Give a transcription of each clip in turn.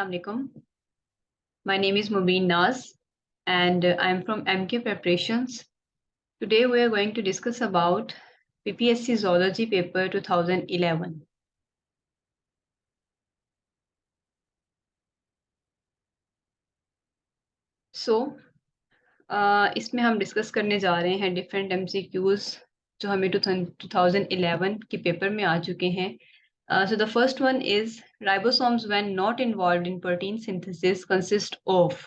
Assalamualaikum. My name is Mubin Naz and I'm from MK Preparations. Today we are going to discuss about PPSC Zoology paper 2011. इसमें हम discuss करने जा रहे हैं different MCQs जो हमें 2011 के पेपर में आ चुके हैं. So the first one is ribosomes when not involved in protein synthesis consist of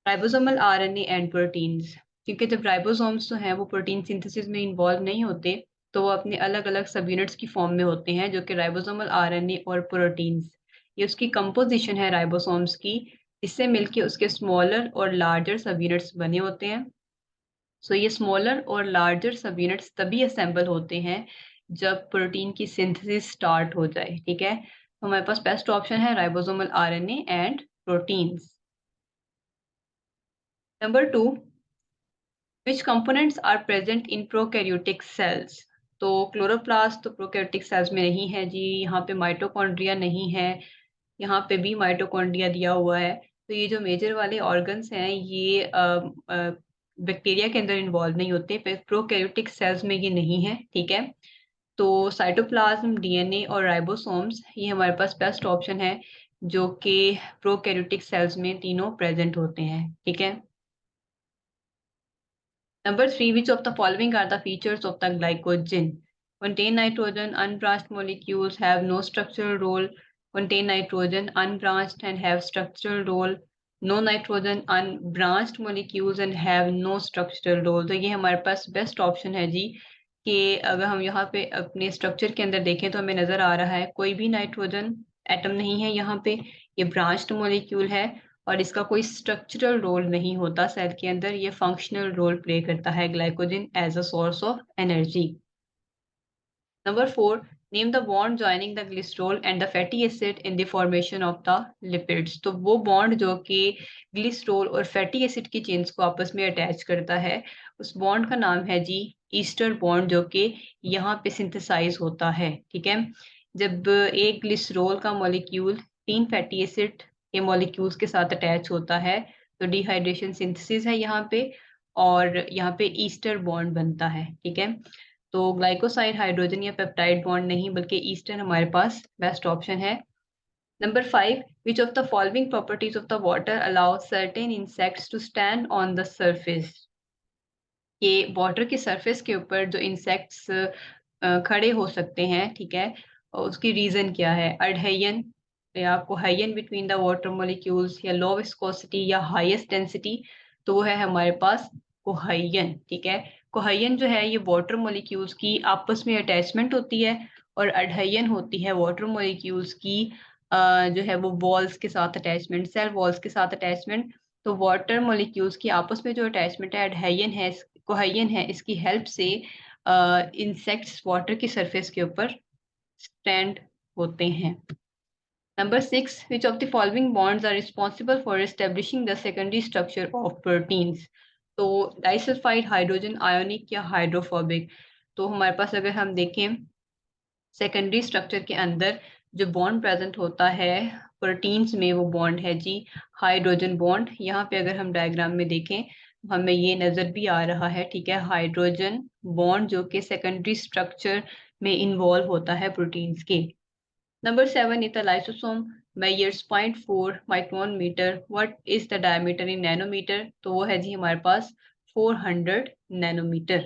ribosomal RNA and proteins. क्योंकि जब राइबोसोम्स जो हैं वो प्रोटीन सिंथेसिस में इन्वॉल्व नहीं होते तो वो अपने अलग अलग सब यूनिट्स की फॉर्म में होते हैं जो कि राइबोसोमल आरएनए और प्रोटीन्स. ये उसकी कंपोजिशन है राइबोसोम्स की. इससे मिलके उसके स्मॉलर और लार्जर सब यूनिट्स बने होते हैं. सो ये स्मॉलर और लार्जर सब यूनिट्स तभी असेंबल होते हैं जब प्रोटीन की सिंथेसिस स्टार्ट हो जाए. ठीक है, तो हमारे पास बेस्ट ऑप्शन है ribosomal RNA and proteins. Number 2, which components are present in prokaryotic cells? तो क्लोरोप्लास्ट तो प्रोकैरियोटिक सेल्स में नहीं है जी. यहाँ पे माइटोकॉन्ड्रिया नहीं है. यहाँ पे भी माइटोकॉन्ड्रिया दिया हुआ है. तो ये जो मेजर वाले ऑर्गन्स हैं ये बैक्टीरिया के अंदर इन्वॉल्व नहीं होते. प्रोकैरियोटिक सेल्स में ये नहीं है. ठीक है, तो साइटोप्लाज्म, डीएनए और राइबोसोम्स ये हमारे पास बेस्ट ऑप्शन है जो कि प्रोकैरियोटिक सेल्स में तीनों प्रेजेंट होते हैं. ठीक है. Number 3, which of the following are the features of the glycogen? Contain nitrogen, unbranched molecules have no structural role. Contain nitrogen, unbranched and have structural role. No nitrogen, unbranched molecules and have no structural role. तो ये हमारे पास best option है जी कि अगर हम यहाँ पे अपने स्ट्रक्चर के अंदर देखें तो हमें नजर आ रहा है कोई भी नाइट्रोजन एटम नहीं है यहाँ पे. ये ब्रांच्ड मॉलिक्यूल है और इसका कोई स्ट्रक्चरल रोल नहीं होता सेल के अंदर. ये फंक्शनल रोल प्ले करता है glycogen as a source of energy. Number 4, name the bond joining the glycerol and the fatty acid in the formation of the lipids. तो वो बॉन्ड जो कि ग्लिसरॉल और फैटी एसिड की चेन्स को आपस में अटैच करता है उस बॉन्ड का नाम है जी ईस्टर बॉन्ड जो कि यहाँ पे सिंथेसाइज होता है. ठीक है, जब एक ग्लिसरॉल का मॉलिक्यूल 3 फैटी एसिड के मॉलिक्यूल्स के साथ अटैच होता है तो डिहाइड्रेशन सिंथेसिस है यहाँ पे और यहाँ पे ईस्टर बॉन्ड बनता है. ठीक है, तो ग्लाइकोसाइड हाइड्रोजन या पेप्टाइड बॉन्ड नहीं बल्कि ईस्टर हमारे पास बेस्ट ऑप्शन है. Number 5, which of the following properties of the water allow certain insects to stand on the surface. ये वाटर की सरफेस के ऊपर जो इंसेक्ट्स खड़े हो सकते हैं. ठीक है, और उसकी रीजन क्या है? अडहेयन या कोहेयन बिटवीन द वाटर मॉलिक्यूल्स या लो विस्कोसिटी या हाईएस्ट डेंसिटी. तो वो है हमारे पास कोहेयन. ठीक है, कोहेयन जो है ये वाटर मॉलिक्यूल्स की आपस में अटैचमेंट होती है और अडहेयन होती है वाटर मॉलिक्यूल्स की जो है वो वॉल्स के साथ अटैचमेंट, सेल वॉल्स के साथ अटैचमेंट. तो वाटर मॉलिक्यूल्स की आपस में जो अटैचमेंट है अडहेयन है, कोहेयन है, इसकी हेल्प से इंसेक्ट्स वाटर की सरफेस के ऊपर स्टैंड होते हैं. Number 6, which of the following bonds are responsible for establishing the secondary structure of proteins? तो डाइसल्फाइड हाइड्रोजन आयोनिक या हाइड्रोफोबिक. तो हमारे पास अगर हम देखें सेकेंडरी स्ट्रक्चर के अंदर जो बॉन्ड प्रेजेंट होता है प्रोटीन्स में वो बॉन्ड है जी हाइड्रोजन बॉन्ड. यहाँ पे अगर हम डायग्राम में देखें हमें ये नजर भी आ रहा है. ठीक है, हाइड्रोजन बॉन्ड जो कि सेकेंडरी स्ट्रक्चर में इन्वॉल्व होता है प्रोटीन्स के. Number 7, if the lysosome measures 0.4 micron meter, what is the diameter in nanometer? तो वो है जी हमारे पास 400 nanometer.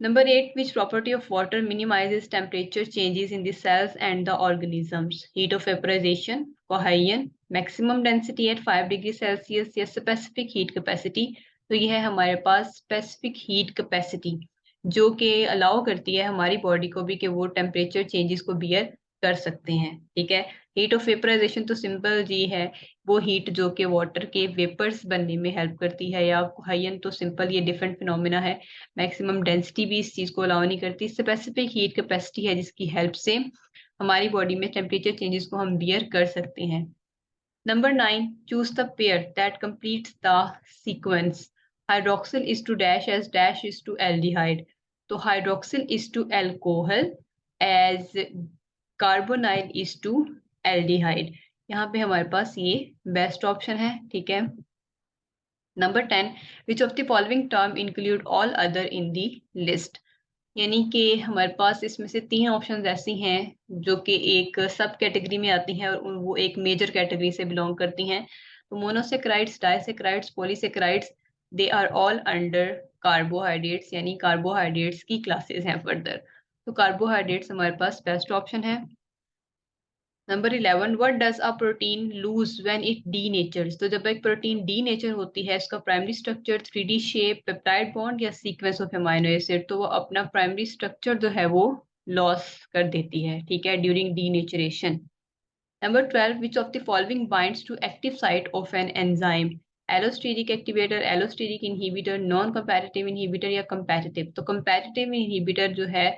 Number 8, which property of water minimizes temperature changes in the cells and the organisms? Heat of vaporization, cohesion, maximum density at 5 degree Celsius या specific heat capacity. तो ये है हमारे पास specific heat capacity जो कि अलाउ करती है हमारी बॉडी को भी कि वो टेम्परेचर चेंजेस को बियर कर सकते हैं. ठीक है, हीट ऑफ वेपराइजेशन तो सिंपल जी है, वो हीट जो कि वाटर के वेपर्स बनने में हेल्प करती है. या कोहेजन तो सिंपल ये डिफरेंट फिनोमेना है. मैक्सिमम डेंसिटी भी इस चीज को अलाउ नहीं करती. स्पेसिफिक हीट कैपेसिटी है जिसकी हेल्प से हमारी बॉडी में टेम्परेचर चेंजेस को हम बियर कर सकते हैं. Number 9, choose the pair that completes the sequence. Hydroxyl is to dash as dash is to aldehyde. तो hydroxyl is to alcohol as carbonyl is to aldehyde. यहाँ पे हमारे पास ये बेस्ट ऑप्शन है, ठीक है। Number 10, which of the following term include all other in the list, यानी कि हमारे पास इसमें से 3 ऑप्शंस ऐसी हैं जो कि एक सब कैटेगरी में आती हैं और वो एक मेजर कैटेगरी से बिलोंग करती हैं। तो monosaccharides, disaccharides, polysaccharides, they are all under carbohydrates, यानी कार्बोहाइड्रेट्स की क्लासेस हैं फर्दर। तो कार्बोहाइड्रेट्स हमारे पास बेस्ट ऑप्शन है। Number 11, what does a protein lose when it denatures, तो जब एक प्रोटीन डीनेचर होती है, इसका primary structure 3D shape, peptide bond या सीक्वेंस ऑफ एमिनो एसिड, तो वो अपना प्राइमरी स्ट्रक्चर जो है वो लॉस कर देती है, ठीक है, during denaturation. Number 12, which of the following binds to active site of an enzyme, allosteric activator, allosteric inhibitor, non competitive inhibitor या कंपैरेटिव। तो कंपैरेटिव इनहिबिटर जो है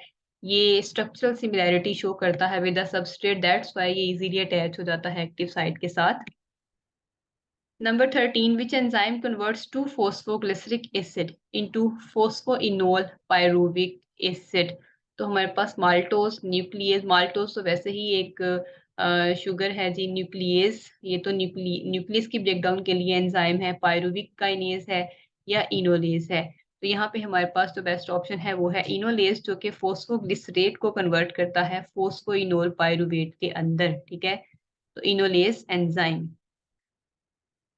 ये स्ट्रक्चरल सिमिलैरिटी शो करता है with the substrate, that's why ये easily attach हो जाता है एक्टिव साइट के साथ। नंबर 13, विच एंजाइम कन्वर्ट्स 2-फॉस्फोग्लिसरिक acid into phosphoenolpyruvic acid, तो हमारे पास माल्टोस, न्यूक्लियस, माल्टोस तो वैसे ही एक शुगर है जी, न्यूक्लियस ये तो न्यूक्लियस की ब्रेकडाउन के लिए एंजाइम है, पायरुविक काइनेज है या इनोलेज है। तो यहाँ पे हमारे पास जो बेस्ट ऑप्शन है वो है इनोलेज, जो कि फोस्फोग्लिसरेट को कन्वर्ट करता है फोस्फोइनोल पायरुवेट के अंदर, ठीक है। तो enolase enzyme.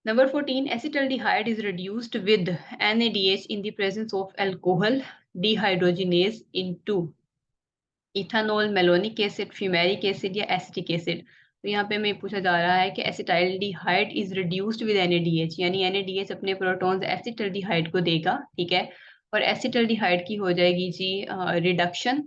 Number 14, acetaldehyde is reduced with NADH in the presence of alcohol dehydrogenase into ethanol, malonic acid, fumaric acid या एसिटिक एसिड। तो यहाँ पे हमें पूछा जा रहा है कि acetaldehyde is reduced with NADH, यानी NADH अपने प्रोटॉन्स एसिटाइल्डिहाइड को देगा, ठीक है, और एसिटाइल्डिहाइड की हो जाएगी जी रिडक्शन।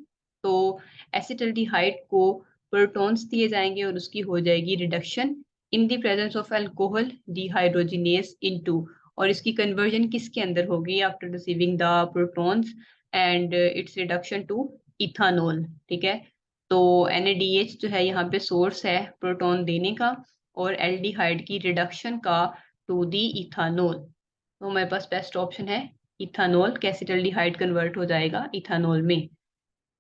तो एसिटाइल्डिहाइड को प्रोटॉन्स दिए जाएंगे और उसकी हो जाएगी reduction in the presence of alcohol dehydrogenase into, और इसकी कन्वर्जन किसके अंदर होगी after receiving the protons and its reduction to ethanol, ठीक है। तो NADH जो है यहाँ पे सोर्स है प्रोटॉन देने का और एल्डिहाइड की रिडक्शन का टू दी इथानॉल। तो हमारे पास बेस्ट ऑप्शन है इथानॉल, एसिटाल्डिहाइड कन्वर्ट हो जाएगा इथानॉल में।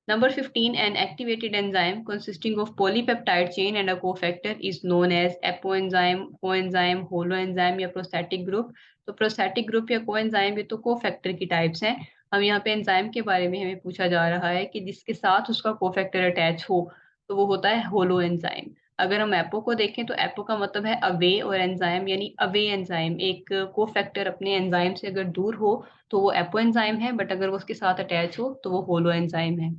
Number 15, an activated enzyme consisting of polypeptide chain and a cofactor is known as apoenzyme, coenzyme, holoenzyme या prosthetic group। तो prosthetic group या coenzyme ये तो cofactor की टाइप्स हैं। हम यहाँ पे एंजाइम के बारे में हमें पूछा जा रहा है कि जिसके साथ उसका कोफैक्टर अटैच हो, तो वो होता है होलो एंजाइम। अगर हम एपो को देखें तो एपो का मतलब है अवे, और एंजाइम यानी अवे एंजाइम, एक कोफैक्टर अपने एंजाइम से अगर दूर हो तो वो एपो एंजाइम है, बट अगर वो उसके साथ अटैच हो तो वो होलो एंजाइम है।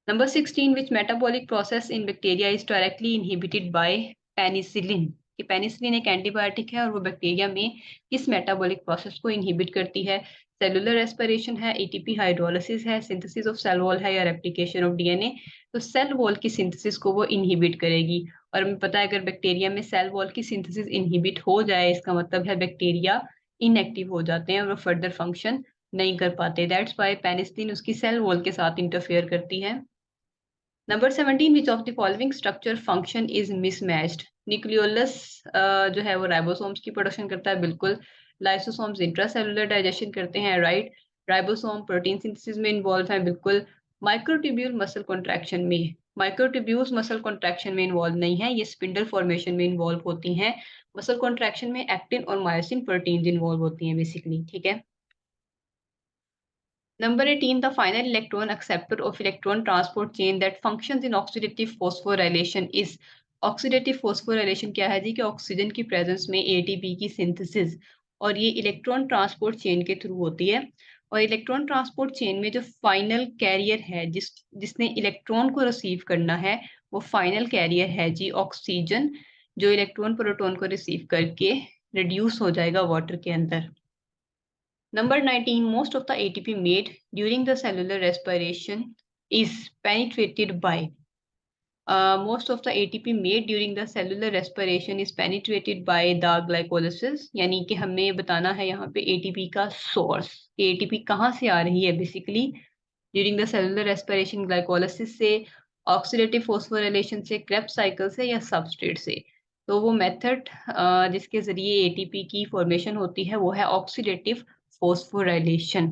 Number 16, which metabolic process in bacteria is directly inhibited by penicillin? कि पेनिसिलिन एक एंटीबायोटिक है और वो बैक्टीरिया में किस मेटाबॉलिक प्रोसेस को इनहिबिट करती है? सेलुलर रेस्पिरेशन है, ATP हाइड्रोलिसिस है, सिंथेसिस ऑफ सेल वॉल है या रेप्लिकेशन ऑफ DNA। तो सेल वॉल की सिंथेसिस को वो इनहिबिट करेगी, और हमें पता है अगर बैक्टीरिया में सेल वॉल की सिंथेसिस इनहिबिट हो जाए इसका मतलब है बैक्टीरिया इनएक्टिव हो जाते हैं और वो फर्दर फंक्शन नहीं कर पाते, दैट्स वाई पेनिसिलिन उसकी सेल वॉल के साथ इंटरफेयर करती है। Number 17, which of the following structure function is mismatched? Nucleolus जो है वो राइबोसोम्स की प्रोडक्शन करता है, बिल्कुल। लाइसोसोम्स इंट्रासेलुलर डाइजेशन करते हैं, राइट। राइबोसोम प्रोटीन सिंथेसिस में इन्वॉल्व है, बिल्कुल। माइक्रोट्यूब्यूल मसल कॉन्ट्रैक्शन में, माइक्रोट्यूब्यूल्स मसल कॉन्ट्रैक्शन में इन्वॉल्व नहीं है, ये स्पिंडल फॉर्मेशन में इन्वॉल्व होती हैं। मसल कॉन्ट्रैक्शन में एक्टिन और मायोसिन प्रोटीन इन्वॉल्व होती हैं बेसिकली, ठीक है। Number 18, the final electron acceptor of electron transport chain that functions in oxidative phosphorylation is, oxidative phosphorylation क्या है जी? कि ऑक्सीजन की प्रेजेंस में ATP की सिंथेसिस, और ये इलेक्ट्रॉन ट्रांसपोर्ट चेन के थ्रू होती है। और इलेक्ट्रॉन ट्रांसपोर्ट चेन में जो फाइनल कैरियर है जिसने इलेक्ट्रॉन को रिसीव करना है, वो फाइनल कैरियर है जी ऑक्सीजन, जो इलेक्ट्रॉन प्रोटॉन को रिसीव करके रिड्यूस हो जाएगा वाटर के अंदर। Number 19, most of the ATP made during the cellular respiration is penetrated by. Most of the ATP made during the cellular respiration is penetrated by the glycolysis, यानी कि हमें बताना है यहाँ पे ATP का सोर्स, ATP कहाँ से आ रही है basically during the cellular respiration, glycolysis से, ऑक्सीडेटिव फोस्फोराइलेशन से, क्रेब्स साइकिल से या सबस्ट्रेट से। तो वो मेथड जिसके जरिए ATP की फॉर्मेशन होती है वो है ऑक्सीडेटिव फोस्फोराइलेशन।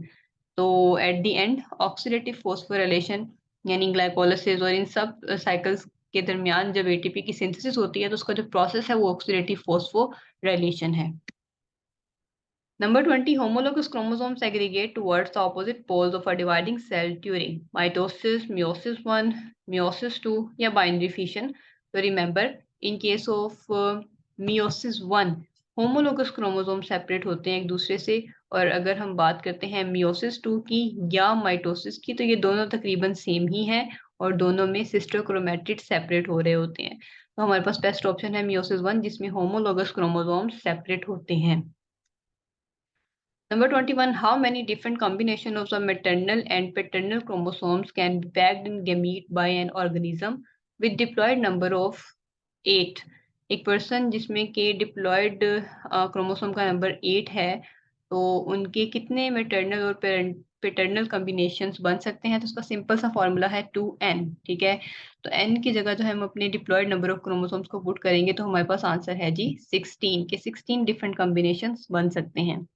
तो at the end oxidative phosphorylation यानी ग्लाइकोलिसिस और इन सब साइकिल्स के दरमियान जब एटीपी की सिंथेसिस होती है तो उसका जो प्रोसेस है वो ऑक्सीडेटिव फॉस्फोराइलेशन है। Number 20, homologous chromosomes aggregate towards the opposite poles of a dividing cell during mitosis, meiosis 1, meiosis 2 या binary fission. So remember, in case of meiosis 1, homologous chromosomes separate होते हैं एक दूसरे से, और अगर हम बात करते हैं meiosis 2 की या mitosis की तो ये दोनों तकरीबन सेम ही हैं और दोनों में सिस्टर क्रोमैटिड सेपरेट हो रहे होते हैं। तो हमारे पास बेस्ट ऑप्शन है meiosis 1 जिसमें homologous chromosomes सेपरेट होते हैं। Number 21, how many different combinations of the maternal and paternal chromosomes can be packed in gamete by an organism with diploid number of 8? एक पर्सन जिसमें के डिप्लॉयड क्रोमोसोम का number 8 है, तो उनके कितने मैटरनल और पेटर्नल कॉम्बिनेशंस बन सकते हैं? तो उसका सिंपल सा फॉर्मूला है 2n। ठीक है, तो n की जगह जो है हम अपने डिप्लॉयड नंबर ऑफ क्रोमोसोम्स को पुट करेंगे तो हमारे पास आंसर है जी 16 के 16 डिफरेंट कॉम्बिनेशंस बन सकते हैं।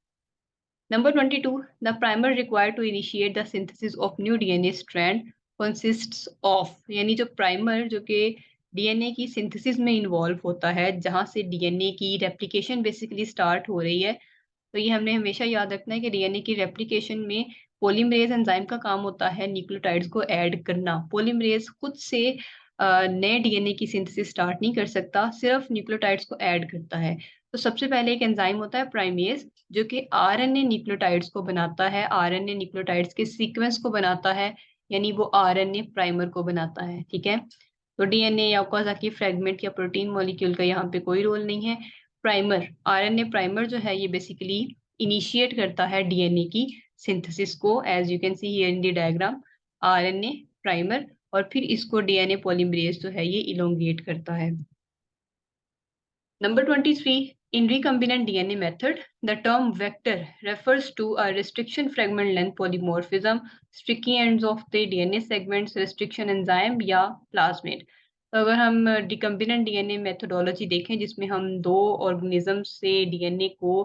Number 22, the primer required to initiate the synthesis of new DNA strand consists of, यानी जो प्राइमर जो कि डीएनए की सिंथेसिस में इन्वॉल्व होता है, जहां से डीएनए की रेप्लिकेशन बेसिकली स्टार्ट हो रही है। तो ये हमने हमेशा याद रखना है कि डीएनए की रेप्लिकेशन में पॉलीमरेज एंजाइम का काम होता है न्यूक्लियोटाइड्स को ऐड करना। पॉलीमरेज खुद से नए डीएनए की सिंथेसिस स्टार्ट नहीं कर सकता, सिर्फ न्यूक्लियोटाइड्स को ऐड करता है। तो सबसे पहले एक एंजाइम होता है प्राइमेज जो कि आरएनए न्यूक्लियोटाइड्स को बनाता है, आरएनए न्यूक्लियोटाइड्स के सीक्वेंस को बनाता है, यानी वो आरएनए प्राइमर को बनाता है। ठीक है, तो डीएनए या ओकाजाकी फ्रेगमेंट या प्रोटीन मॉलिक्यूल का यहाँ पे कोई रोल नहीं है। प्राइमर, आरएनए प्राइमर जो है ये बेसिकली इनिशिएट करता है डीएनए की सिंथेसिस को, as you can see here in the diagram, RNA primer, और फिर इसको डीएनए पॉलीमरेज जो है ये इलोंगेट करता है। Number 23, in recombinant DNA method, the term vector refers to a restriction fragment length polymorphism, sticky ends of the DNA segments, restriction enzyme या plasmid. तो अगर हम recombinant DNA methodology देखें जिसमें हम दो ऑर्गेनिज्म से डीएनए को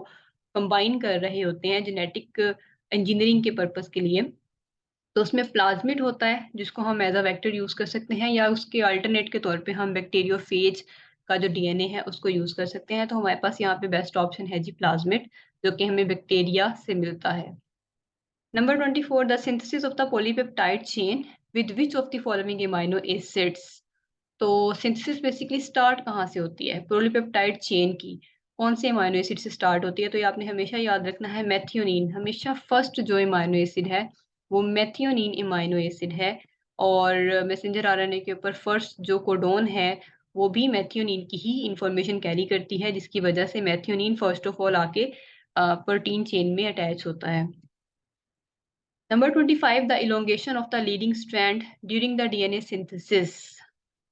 कंबाइन कर रहे होते हैं जेनेटिक इंजीनियरिंग के पर्पस के लिए, तो उसमें प्लाज्मिड होता है जिसको हम एज अ वेक्टर यूज कर सकते हैं, या उसके अल्टरनेट के तौर पे हम बैक्टीरियोफेज का जो डीएनए है उसको यूज कर सकते हैं। तो हमारे पास यहाँ पे बेस्ट ऑप्शन है जी प्लाज्मिड, जो कि हमें बैक्टीरिया से मिलता है। Number 24, the synthesis of the polypeptide chain with which of the following amino acids. तो सिंथेसिस बेसिकली स्टार्ट कहाँ से होती है? पॉलीपेप्टाइड चेन की कौन से अमाइनो एसिड से स्टार्ट होती है? तो ये आपने हमेशा याद रखना है मेथियोनिन। हमेशा फर्स्ट जो अमाइनो एसिड है वो मेथियोनिन अमाइनो एसिड है, और मैसेंजर आरएनए के ऊपर फर्स्ट जो कोडोन है वो भी मेथियोनिन की ही इंफॉर्मेशन कैरी करती है, जिसकी वजह से मेथियोनिन फर्स्ट ऑफ ऑल आके प्रोटीन चेन में अटैच होता है। Number 25, the elongation of the leading strand during the DNA synthesis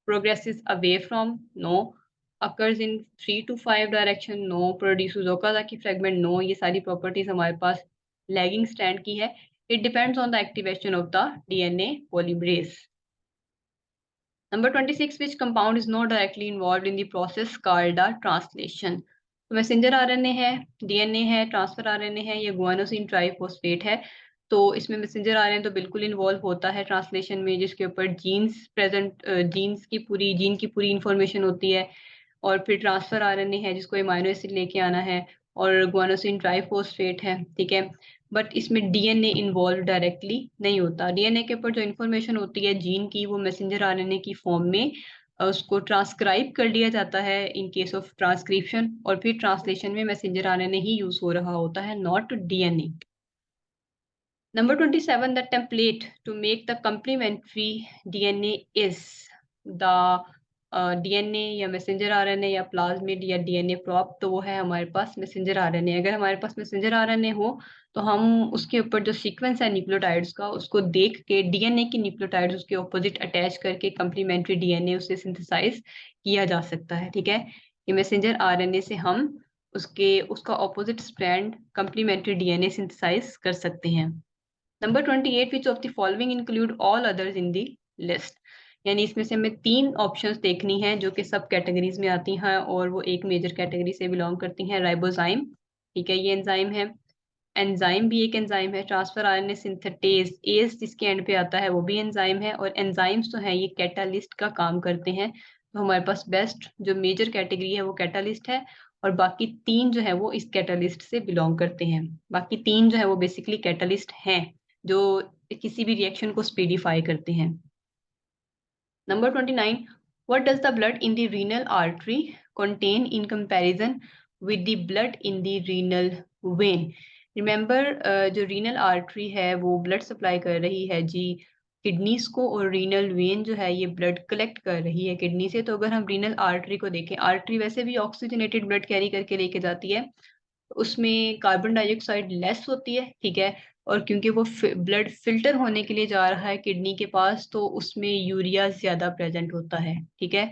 progresses away from, no. Occurs in 3 to 5 direction, no. Produces Okazaki fragment, no. ये सारी properties हमारे पास lagging strand की है। It depends on the activation of the DNA polymerase. Number 26, which compound is not directly involved in the process called the translation? तो messenger RNA है, DNA है, transfer RNA है, या गुआनोसिन ट्राइफॉस्फेट है। तो इसमें मैसेंजर आरएनए तो बिल्कुल इन्वॉल्व होता है ट्रांसलेशन में, जिसके ऊपर जीन्स प्रेजेंट, जीन्स की पूरी इंफॉर्मेशन होती है, और फिर ट्रांसफर आरएनए है जिसको अमाइनो एसिड लेके आना है, और गुआनोसिन ट्राइफॉस्फेट है। ठीक है, बट इसमें डीएनए इन्वॉल्व डायरेक्टली नहीं होता। डीएनए के ऊपर जो इन्फॉर्मेशन होती है जीन की, वो मैसेंजर आरएनए की फॉर्म में उसको ट्रांसक्राइब कर लिया जाता है इन केस ऑफ ट्रांसक्रिप्शन, और फिर ट्रांसलेशन में मैसेंजर आरएनए ही यूज हो रहा होता है, not DNA. Number 27, the template to make the complementary DNA is the DNA या मैसेंजर आरएनए या प्लाज्मिड या डीएनए प्रॉप। तो वो है हमारे पास मैसेंजर आरएनए। अगर हमारे पास मैसेंजर आरएनए हो तो हम उसके ऊपर जो सीक्वेंस है न्यूक्लियोटाइड्स का उसको देख के डीएनए की न्यूक्लियोटाइड्स उसके ऑपोजिट अटैच करके कंप्लीमेंट्री डीएनए उससे सिंथेसाइज किया जा सकता है। ठीक है, ये मैसेंजर आरएनए से हम उसका opposite strand complementary DNA synthesize कर सकते हैं। Number 28, which of the following include all others in the list. यानी इसमें से हमें 3 ऑप्शंस देखनी है जो कि सब कैटेगरीज में आती हैं और वो एक मेजर कैटेगरी से बिलोंग करती हैं। राइबोजाइम, ठीक है, ये एंजाइम है। एंजाइम भी एक एंजाइम है, ट्रांसफर आरएनए सिंथेटेज, एज जिसके एंड पे आता है वो भी एंजाइम है, और एंजाइम्स तो हैं ये कैटालिस्ट का काम करते हैं। तो हमारे पास बेस्ट जो मेजर कैटेगरी है वो कैटालिस्ट है, और बाकी तीन जो है वो इस कैटालिस्ट से बिलोंग करते हैं। बाकी तीन जो है वो बेसिकली कैटालिस्ट हैं जो किसी भी रिएक्शन को स्पीडिफाई करते हैं। Number 29, what does the blood in the renal artery contain in comparison with the blood in the renal vein? Remember, जो renal artery है वो blood supply कर रही है जी किडनीज को, और renal vein जो है ये blood collect कर रही है किडनी से। तो अगर हम renal artery को देखें, आर्टरी वैसे भी ऑक्सीजनेटेड ब्लड कैरी करके लेके जाती है, उसमें कार्बन डाइऑक्साइड लेस होती है, ठीक है। और क्योंकि वो ब्लड फिल्टर होने के लिए जा रहा है किडनी के पास, तो उसमें यूरिया ज्यादा प्रेजेंट होता है, ठीक है।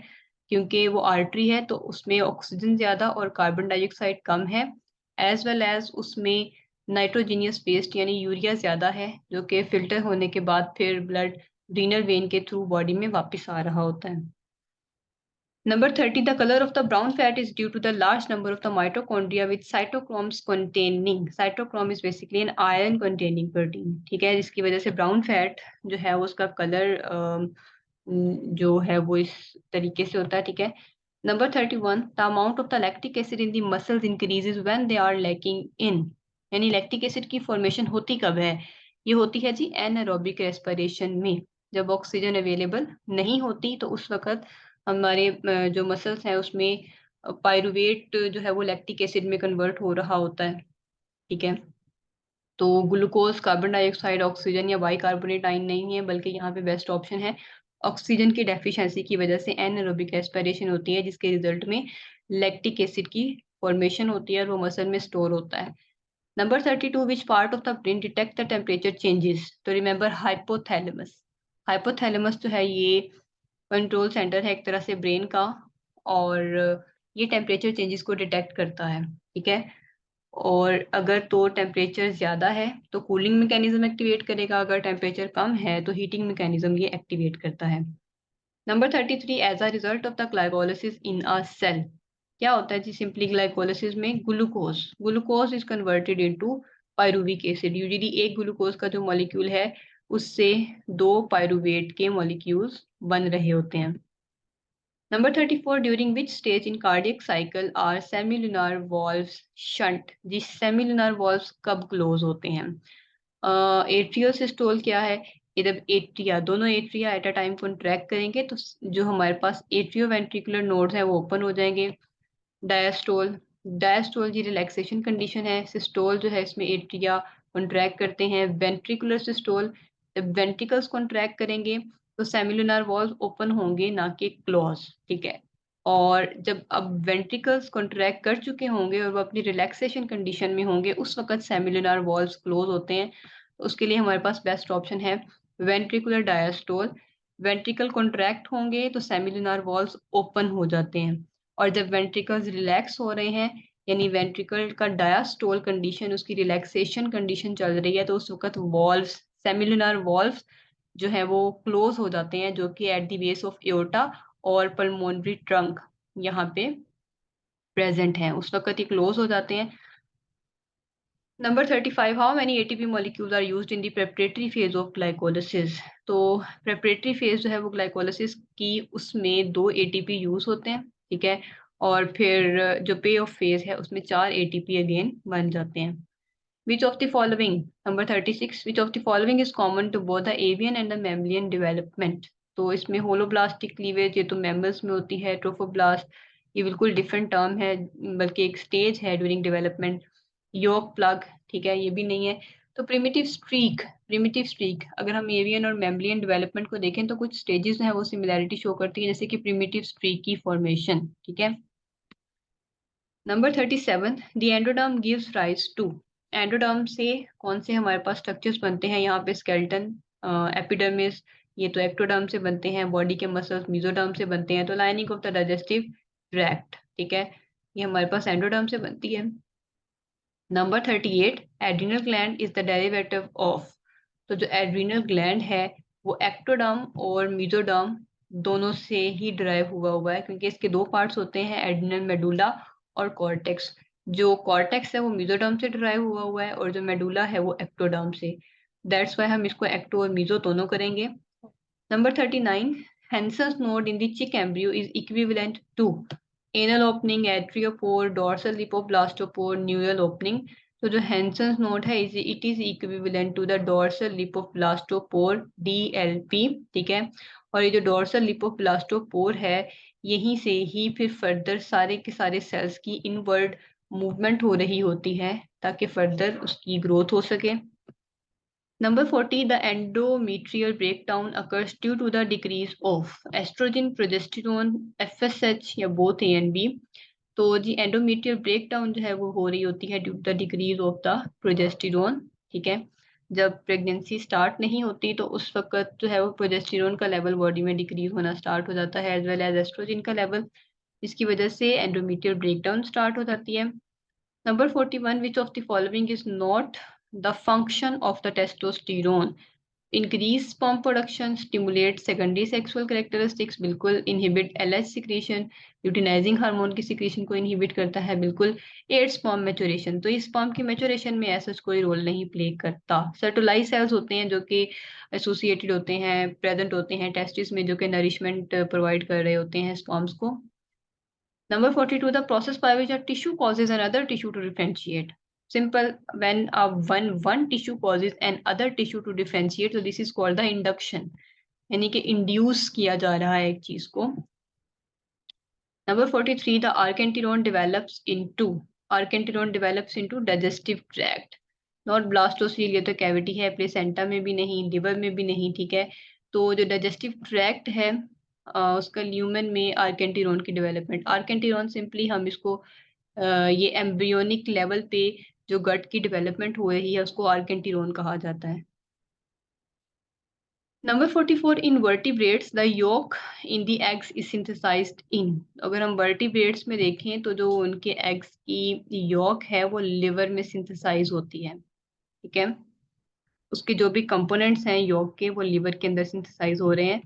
क्योंकि वो आर्टरी है तो उसमें ऑक्सीजन ज्यादा और कार्बन डाइऑक्साइड कम है, एज वेल एज उसमें नाइट्रोजीनियस वेस्ट यानी यूरिया ज्यादा है, जो कि फिल्टर होने के बाद फिर ब्लड रीनल वेन के थ्रू बॉडी में वापस आ रहा होता है। Number 30, the color of the brown fat is due to the large number of the mitochondria with cytochromes containing. Cytochrome is basically an iron containing protein, ठीक है, जिसकी वजह से brown fat जो है वो उसका कलर जो है वो इस तरीके से होता है, ठीक है। Number 31, the amount of the lactic acid in the muscles increases when they are lacking in. यानी लैक्टिक एसिड की फॉर्मेशन होती कब है? ये होती है जी एनारोबिक रेस्पिरेशन में। जब ऑक्सीजन अवेलेबल नहीं होती तो उस वक्त हमारे जो मसल्स हैं उसमें पायरुवेट जो है वो लैक्टिक एसिड में कन्वर्ट हो रहा होता है, ठीक है। तो ग्लूकोज, कार्बन डाइऑक्साइड, ऑक्सीजन या बाइकार्बोनेट आयन नहीं है, बल्कि यहाँ पे बेस्ट ऑप्शन है ऑक्सीजन की डेफिशिएंसी की वजह से एनारोबिक रेस्पिरेशन होती है, जिसके रिजल्ट में लैक्टिक एसिड की फॉर्मेशन होती है और वो मसल में स्टोर होता है। Number 32, which part of the brain detect the temperature changes? तो remember hypothalamus. Hypothalamus जो है ये कंट्रोल सेंटर है एक तरह से ब्रेन का, और ये टेम्परेचर चेंजेस को डिटेक्ट करता है, ठीक है। और अगर तो टेम्परेचर ज़्यादा है तो कूलिंग मैकेनिज्म एक्टिवेट करेगा, अगर टेम्परेचर कम है तो हीटिंग मैकेनिज्म ये एक्टिवेट करता है। Number 33, as a result of the glycolysis in a cell, क्या होता है जी सिंपली ग्लाइकोलिसिस में glucose is converted into pyruvic acid. Usually एक ग्लूकोज का जो मॉलिक्यूल है उससे दो पायरुवेट के मॉलिक्यूल्स बन रहे होते हैं। Number 34, during which stage in cardiac cycle are semilunar valves shunt. जी सेमिलुनर वॉल्व्स कब क्लोज होते हैं? एट्रियल सिस्टोल क्या है? ये जब एट्रिया, दोनों atria at a time contract करेंगे तो जो हमारे पास एट्रियो वेंट्रिकुलर नोड्स हैं वो ओपन हो जाएंगे। डायस्टोल, डायस्टोल जी रिलैक्सेशन कंडीशन है। सिस्टोल जो है इसमें एट्रिया कॉन्ट्रैक्ट करते हैं। वेंट्रिकुलर सिस्टोल, जब वेंट्रिकल्स कॉन्ट्रैक्ट करेंगे तो सेमिलुनर वॉल्व ओपन होंगे ना कि क्लोज, ठीक है। और जब अब वेंट्रिकल्स कॉन्ट्रैक्ट कर चुके होंगे और वो अपनी रिलैक्सेशन कंडीशन में होंगे उस वक्त सेमिलुनर वॉल्व्स क्लोज होते हैं। तो उसके लिए हमारे पास बेस्ट ऑप्शन है वेंट्रिकुलर डायस्टोल। वेंट्रिकल कॉन्ट्रैक्ट होंगे तो सेमिलुनर वॉल्व्स ओपन हो जाते हैं, और जब वेंट्रिकल्स रिलैक्स हो रहे हैं यानी वेंट्रिकल का डायस्टोल कंडीशन उसकी रिलैक्सेशन कंडीशन चल रही है, तो उस वक्त वॉल्व्स, सेमिलुनर वॉल्व्स जो है वो क्लोज हो जाते हैं, जो कि at the base of aorta और पल्मोनरी ट्रंक यहाँ पे प्रेजेंट हैं, उस वक्त ये क्लोज हो जाते हैं। Number 35, how many ATP molecules are used in the preparatory phase of glycolysis. तो प्रेपरेटरी फेज जो है वो ग्लाइकोलिसिस की, उसमें 2 एटीपी यूज होते हैं, ठीक है। और फिर जो पे ऑफ फेज है उसमें 4 एटीपी अगेन बन जाते हैं। Which of the following, number 36, which of the following is common to both the avian and the mammalian development. तो इसमें होलोब्लास्टिक क्लीवेज ये तो मैमल्स में होती है, ट्रोफोब्लास्ट ये बिल्कुल डिफरेंट टर्म है, बल्कि एक स्टेज है ड्यूरिंग डेवलपमेंट। योक प्लग, ठीक है, ये भी नहीं है। तो प्रिमिटिव स्ट्रीक अगर हम एवियन और मैमलियन डेवलपमेंट को देखें तो कुछ स्टेजेस हैं वो सिमिलैरिटी शो करती है, जैसे कि प्रिमिटिव स्ट्रीक की फॉर्मेशन, ठीक है। Number 37, the endoderm gives rise to. Endoderm से कौन से हमारे पास स्ट्रक्चर्स बनते हैं? यहाँ पे स्केलेटन, एपिडर्मिस, ये तो एक्टोडर्म से बनते हैं। बॉडी के मसल्स मेसोडर्म से बनते हैं। तो lining of the digestive tract, ठीक है, ये हमारे पास एंडोडर्म से बनती है। Number 38, adrenal gland is the derivative of. तो जो एड्रिनल ग्लैंड है वो एक्टोडर्म और मेसोडर्म दोनों से ही डिराइव हुआ है, क्योंकि इसके 2 पार्ट्स होते हैं, एड्रिनल मेडुला और कॉर्टेक्स। जो कॉर्टेक्स है वो मेसोडर्म से डिराइव हुआ है और जो मेडुला है वो एक्टोडर्म से। दैट्स वाई हम इसको एक्टो और मीजो दोनों करेंगे। Number 39, Hansen's node in the chick embryo is equivalent to anal opening, arteriopore, dorsal lipoblastopore, neural opening। तो जो Hansen's node है it is equivalent to the dorsal lipoblastopore DLP, ठीक है। और ये जो dorsal lipoblastopore है यहीं से ही फिर फर्दर सारे के सारे सेल्स की इनवर्ड मूवमेंट हो रही होती है ताकि फर्दर उसकी ग्रोथ हो सके। Number 40, the endometrial breakdown occurs due to the decrease of estrogen, progesterone, FSH या both A and B। तो जी एंडोमेट्रियल ब्रेकडाउन जो है वो हो रही होती है due to the decrease of the progesterone, ठीक है। जब प्रेगनेंसी स्टार्ट नहीं होती तो उस वक्त जो है वो प्रोजेस्टेरोन का लेवल बॉडी में डिक्रीज होना स्टार्ट हो जाता है एज वेल एज एस्ट्रोजन का लेवल, जिसकी वजह से एंडोमेट्रियल ब्रेकडाउन स्टार्ट हो जाती है। Number 41, which of the following is not the function of the testosterone? Increase sperm production, stimulate secondary sexual characteristics, बिल्कुल। Inhibit LH secretion, luteinizing hormone की secretion को inhibit करता है, बिल्कुल। Aid sperm maturation, तो इस sperm की maturation में ऐसा कोई रोल नहीं प्ले करता। Sertoli cells होते हैं जो कि associated होते हैं, present होते हैं testis में, जो कि nourishment provide कर रहे होते हैं sperms को। Number 42, the process by which a tissue causes another tissue to differentiate. Simple, when one tissue causes another tissue to differentiate, so this is called the induction, यानी कि induce किया जा रहा है एक चीज को। Number 43, the archenteron develops into digestive tract, not blastocellular, ये तो कैविटी है, प्लेसेंटा में भी नहीं, लिवर में भी नहीं, ठीक है। तो जो डाइजेस्टिव ट्रैक्ट है उसका ल्यूमेन में आर्केंटिरोन की डेवलपमेंट। आर्केंटिरोन सिंपली हम इसको ये एम्ब्रियोनिक लेवल पे जो गट की डेवलपमेंट हो रही है उसको आर्केंटिरोन कहा जाता है। Number 44, in vertebrates the yolk in the eggs is synthesized in। अगर हम vertebrates में देखें तो जो उनके eggs की yolk है वो liver में synthesize होती है, ठीक है। उसके जो भी कंपोनेंट्स हैं योग के वो लिवर के अंदर सिंथेसाइज हो रहे हैं।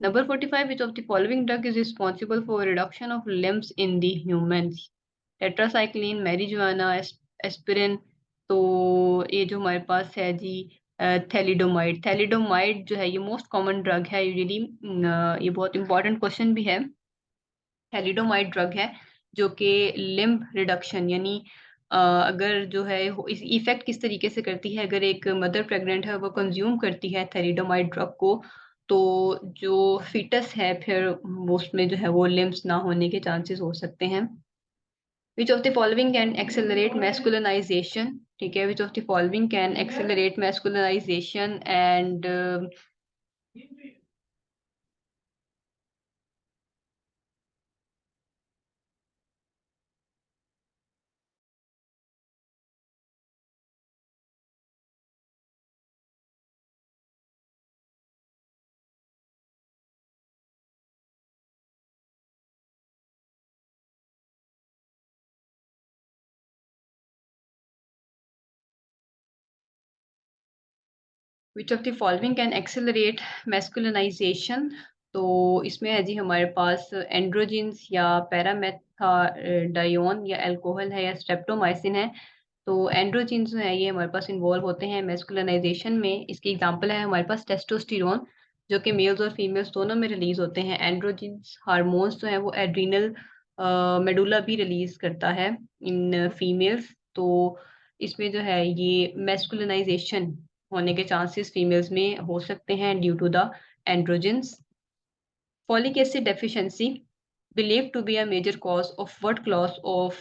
Number 45, which of the following drug is responsible for reduction of limbs in the humans? Tetracycline, marijuana, aspirin. तो ये जो हमारे पास है जी थैलिडोमाइड। थैलिडोमाइड जो है ये मोस्ट कॉमन ड्रग है यूजुअली, ये बहुत इंपॉर्टेंट क्वेश्चन भी है। थैलिडोमाइड ड्रग है जो कि लिम्ब रिडक्शन यानी अगर जो है इस इफेक्ट किस तरीके से करती है, अगर एक मदर प्रेग्नेंट है वो कंज्यूम करती है थैलिडोमाइड ड्रग को तो जो फीटस है फिर उसमें जो है वो लिम्स ना होने के चांसेस हो सकते हैं। Which of the following can accelerate masculinisation, ठीक है। Which of the following can accelerate masculinisation and which of the following can accelerate masculinisation? तो इसमें है जी हमारे पास एंड्रोजिन्स या पैरामेथाडायोन या अल्कोहल है या स्ट्रेप्टोमाइसिन है। तो एंड्रोजिन्स जो है ये हमारे पास इन्वॉल्व होते हैं मैस्कुलिनाइजेशन में। इसकी एग्जांपल है हमारे पास टेस्टोस्टेरोन जो कि मेल्स और फीमेल्स दोनों में रिलीज होते हैं। एंड्रोजिन्स हार्मोन्स जो है वो एड्रीनल मेडुला भी रिलीज करता है इन फीमेल्स। तो इसमें जो है ये मैस्कुलिनाइजेशन होने के चांसेस फीमेल्स में हो सकते हैं due to the androgens. Folic acid deficiency believed to be a major cause of what class of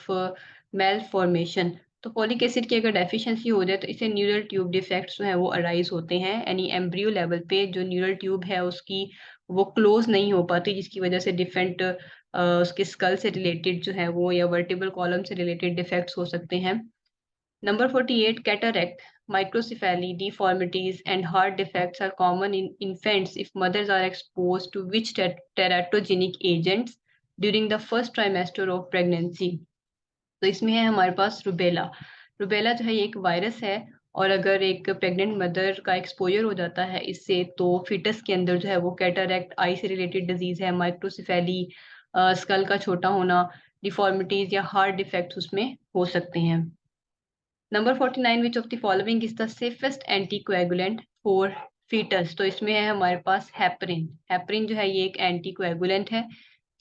malformation? तो फॉलिक एसिड की अगर डेफिशिएंसी हो जाए तो इससे न्यूरल ट्यूब डिफेक्ट्स जो है वो अराइज होते हैं, यानी एम्ब्रियो लेवल पे जो न्यूरल ट्यूब है उसकी वो क्लोज नहीं हो पाती जिसकी वजह से डिफरेंट उसके स्कल से रिलेटेड जो है वो या वर्टिबल कॉलम से रिलेटेड डिफेक्ट्स हो सकते हैं। Number 48, cataract, microcephaly, deformities, and heart defects are common in infants if mothers are exposed to which teratogenic agents during the first trimester of pregnancy? तो इसमें है हमारे पास रुबेला। रुबेला जो है ये एक वायरस है और अगर एक प्रेग्नेंट मदर का एक्सपोजर हो जाता है इससे तो फिटस के अंदर जो है वो कैटरैक्ट, आई से रिलेटेड डिजीज है, माइक्रोसिफेली, स्कल का छोटा होना, डिफॉर्मिटीज या हार्ट डिफेक्ट्स उसमें हो सकते हैं। Number 49, which of the following is the safest anticoagulant for fetus. तो इसमें है हमारे पास हेपरिन। हेपरिन जो है ये एक एंटीकोएगुलेंट है,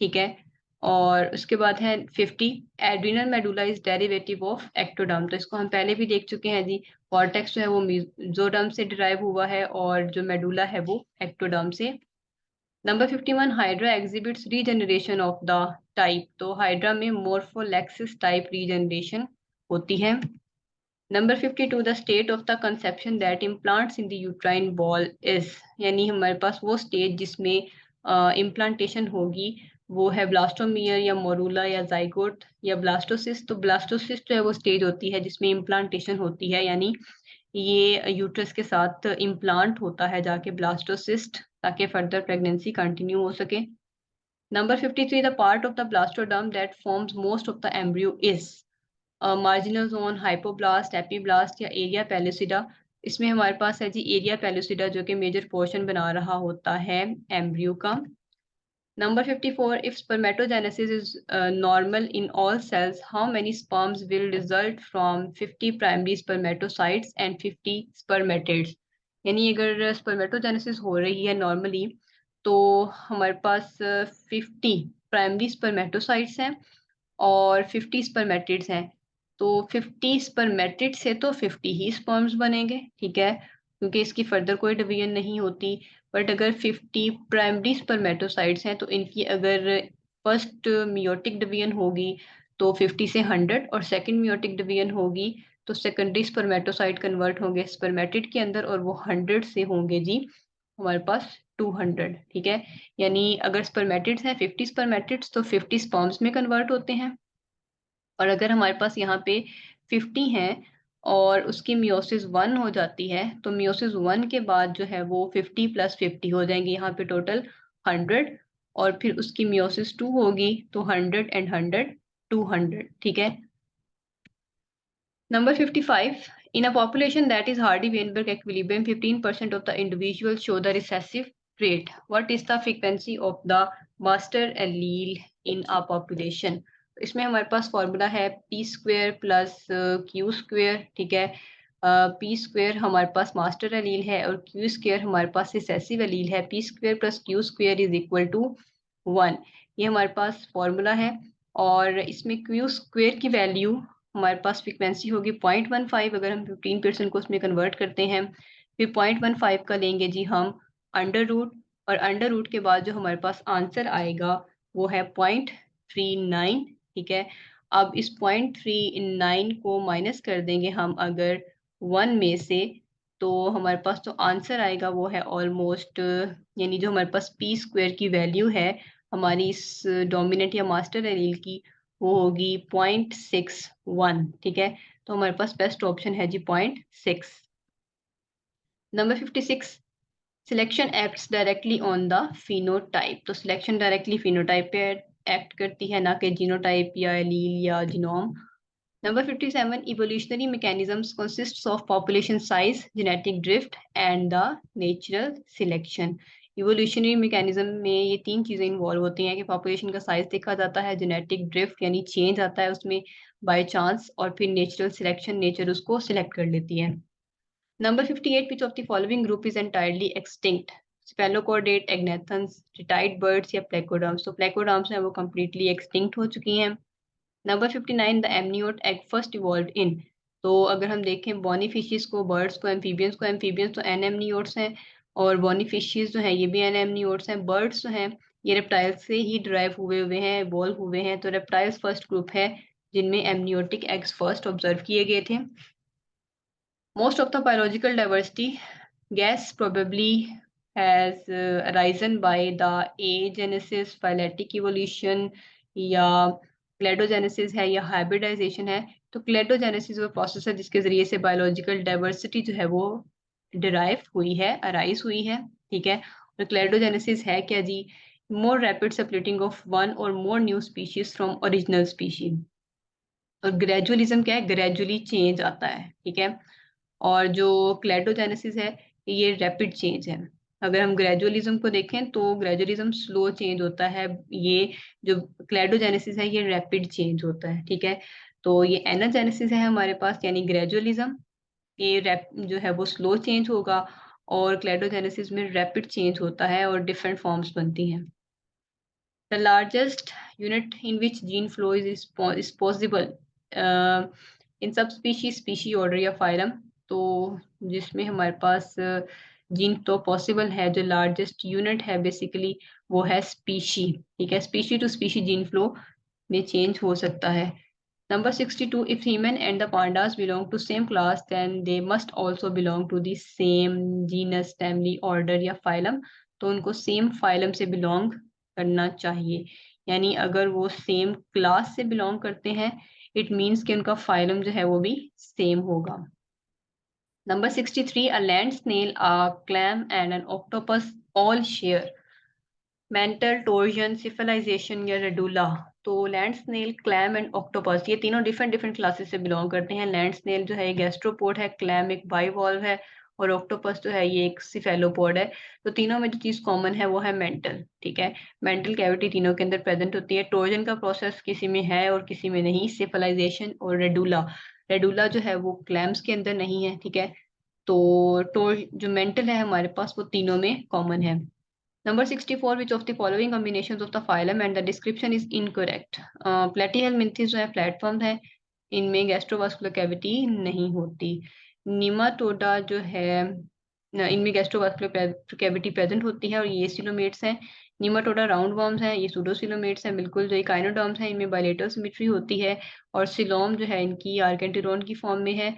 ठीक है। और उसके बाद है 50, adrenal medulla is derivative of ectoderm. तो इसको हम पहले भी देख चुके हैं जी। कॉर्टेक्स जो है वो मेसोडर्म से डिराइव हुआ है और जो मेडुला है वो एक्टोडर्म से। Number 51, hydra exhibits regeneration of the type. तो हाइड्रा में मोर्फोलेक्सिस टाइप रीजनरेशन होती है। Number 52, the state of the conception that implants in the uterine ball is. यानी हमारे पास वो स्टेज जिसमें इम्प्लांटेशन होगी वो है ब्लास्टोमियर या मोरूला या जाइगोट या ब्लास्टोसिस्ट। तो ब्लास्टोसिस्ट जो है वो स्टेज होती है जिसमें इम्प्लांटेशन होती है, यानी ये यूट्रस के साथ इम्प्लांट होता है जाके ब्लास्टोसिस्ट, ताकि फर्दर प्रेगनेंसी कंटिन्यू हो सके। Number 53, the part of the blastoderm that forms most of the embryo is marginal zone, hypoblast, epiblast या एरिया पेलुसिडा। इसमें हमारे पास है जी एरिया पेलुसिडा, जो कि मेजर पोर्शन बना रहा होता है एम्ब्रियो का। Number 54, if spermatogenesis is normal in all cells, how many sperms will result from 50 primary spermatocytes and 50 spermatids? यानी अगर स्पर्मेटोजेनेसिस हो रही है नॉर्मली तो हमारे पास 50 प्राइमरी स्पर्मेटोसाइट्स हैं और 50 स्पर्मेटिड्स हैं। तो 50 स्पर्मेटिड से तो 50 ही स्पर्म्स बनेंगे, ठीक है, क्योंकि इसकी फर्दर कोई डिवीजन नहीं होती। बट अगर 50 प्राइमरी स्पर्मेटोसाइट्स हैं तो इनकी अगर फर्स्ट मियोटिक डिवीजन होगी तो 50 से 100, और सेकंड मियोटिक डिवीजन होगी तो सेकेंडरी स्पर्मेटोसाइट कन्वर्ट होंगे स्पर्मेटिड के अंदर, और वो 100 से होंगे जी हमारे पास 200, ठीक है। यानी अगर स्पर्मेटिड्स हैं 50 स्पर्मेटिड्स तो 50 स्पर्म्स में कन्वर्ट होते हैं। और अगर हमारे पास यहाँ पे 50 हैं और उसकी मियोसिस 1 हो जाती है तो मियोसिस 1 के बाद जो है वो 50 + 50 हो जाएंगे, यहाँ पे टोटल 100। और फिर उसकी मियोसिस 2 होगी तो 100 एंड 100 200, ठीक है। Number 55, in a population that is Hardy-Weinberg equilibrium, 15% of the individuals show the recessive trait. What is the frequency of the master allele in a population? इसमें हमारे पास फॉर्मूला है p² + q², ठीक है। p² हमारे पास master allele है और q² हमारे पास recessive allele है। p² + q² = 1। ये हमारे पास फॉर्मूला है। और इसमें q² की वैल्यू हमारे पास फ्रिक्वेंसी होगी 0.15। अगर हम 15% को उसमें कन्वर्ट करते हैं फिर 0.15 का लेंगे जी हम अंडर रूट, और अंडर रूट के बाद जो हमारे पास आंसर आएगा वो है 0.39, ठीक है। अब इस 0.39 को माइनस कर देंगे हम अगर 1 में से, तो हमारे पास जो आंसर आएगा वो है ऑलमोस्ट, यानी जो हमारे पास p² की वैल्यू है हमारी इस डोमिनेंट या मास्टर एलील की वो होगी 0.61, ठीक है। तो हमारे पास बेस्ट ऑप्शन है जी 0.6। Number 56, selection acts directly on the phenotype. तो सिलेक्शन डायरेक्टली फिनोटाइप पे एक्ट करती है, ना कि जीनोटाइप या एलील या genome. Number 57, evolutionary mechanisms consists of population size, genetic drift and the natural selection. Evolutionary mechanism में ये 3 चीज़ें इन्वॉल्व होती हैं कि पॉपुलेशन का साइज देखा जाता है, जेनेटिक ड्रिफ्ट यानी चेंज आता है उसमें बाय चांस, और फिर नेचुरल सिलेक्शन, नेचर उसको सिलेक्ट कर लेती है। Number 58, which of the following group is entirely extinct? Cephalochordate, agnathans, ratite birds या प्लेकोडर्म्स। तो प्लेकोडर्म्स हैं वो कम्प्लीटली एक्सटिंक्ट हो चुकी हैं। Number 59, the amniote egg first evolve in. तो अगर हम देखें बॉनी फिशेस को, बर्ड्स को, एम्फीबियंस तो एनेमनियोट्स हैं, और बॉनी फिशेस जो हैं ये भी एनेमनियोट्स हैं। बर्ड्स जो हैं ये रेप्टाइल्स से ही ड्राइव हुए हैं, इवॉल्व हुए हैं। तो रेप्टाइल्स फर्स्ट ग्रुप है जिनमें एमनियोटिक एग्स फर्स्ट ऑब्जर्व किए गए थे। Most of the biological diversity gas probably has arisen by the agenesis, phyletic evolution या क्लेडोजेनेसिस है या हाइब्रिडाइजेशन है। तो क्लेडोजेनेसिस वो प्रोसेस है जिसके जरिए से बायोलॉजिकल डाइवर्सिटी जो है वो डिराइव हुई है, अराइज हुई है, ठीक है। और क्लेडोजेनेसिस है क्या जी? More rapid separating of one और more new species from original species. और ग्रेजुअलिज्म क्या है? ग्रेजुअली चेंज आता है, ठीक है। और जो क्लेडोजेनेसिस है ये रैपिड चेंज है। अगर हम ग्रेजुअलिज्म को देखें तो ग्रेजुअलिज्म स्लो चेंज होता है, ये जो क्लेडोजेनेसिस है ये रैपिड चेंज होता है, ठीक है। तो ये एनाजेनेसिस है हमारे पास, यानी ग्रेजुअलिज्म ये जो है वो स्लो चेंज होगा, और क्लेडोजेनेसिस में रैपिड चेंज होता है और डिफरेंट फॉर्म्स बनती हैं। The largest unit in which gene flow is possible in subspecies, species, order या phylum, तो जिसमें हमारे पास जीन तो पॉसिबल है, जो लार्जेस्ट यूनिट है बेसिकली वो है स्पीशी, ठीक है। Species to species gene flow में चेंज हो सकता है। Number 62, if human and the pandas belong to same class, then they must also belong to the same genus, family, order या phylum, तो उनको सेम फाइलम से बिलोंग करना चाहिए, यानी अगर वो सेम क्लास से बिलोंग करते हैं इट मीन्स कि उनका फाइलम जो है वो भी सेम होगा। Number 63, a land snail, a clam and an octopus all share mantle torsion, cephalisation या रेडुला। तो land snail, clam and octopus ये तीनों डिफरेंट डिफरेंट क्लासेस से बिलोंग करते हैं। लैंड स्नेल जो है गैस्ट्रोपोड है, क्लैम एक बाइवॉल्व है, और ऑक्टोपस जो है ये एक सिफेलोपोड है। तो तीनों में जो चीज कॉमन है वो है मेंटल, ठीक है। मेंटल कैविटी तीनों के अंदर प्रेजेंट होती है। टोर्जन का प्रोसेस किसी में है और किसी में नहीं, सिफलाइजेशन और रेडुला। रेडुला जो है वो क्लैम्स के अंदर नहीं है, ठीक है। तो जो मेंटल है हमारे पास वो तीनों में कॉमन है। Number 64, which of the following combinations of the phylum and the description is incorrect? Platyhelminthes जो है प्लेटफॉर्म है, इनमें गैस्ट्रोवास्कुलर कैविटी नहीं होती। निमाटोडा जो है इनमें गैस्ट्रोवास्कुलर कैविटी प्रेजेंट होती है और ये सिलोमेट्स हैं। निमाटोडा राउंड वर्म्स हैं, ये सूडोसिलोमेट्स हैं बिल्कुल। जो काइनोडर्म्स हैं इनमें बायलेटरल सिमेट्री होती है, और सिलोम जो है इनकी आर्केंटिरोन की फॉर्म में है।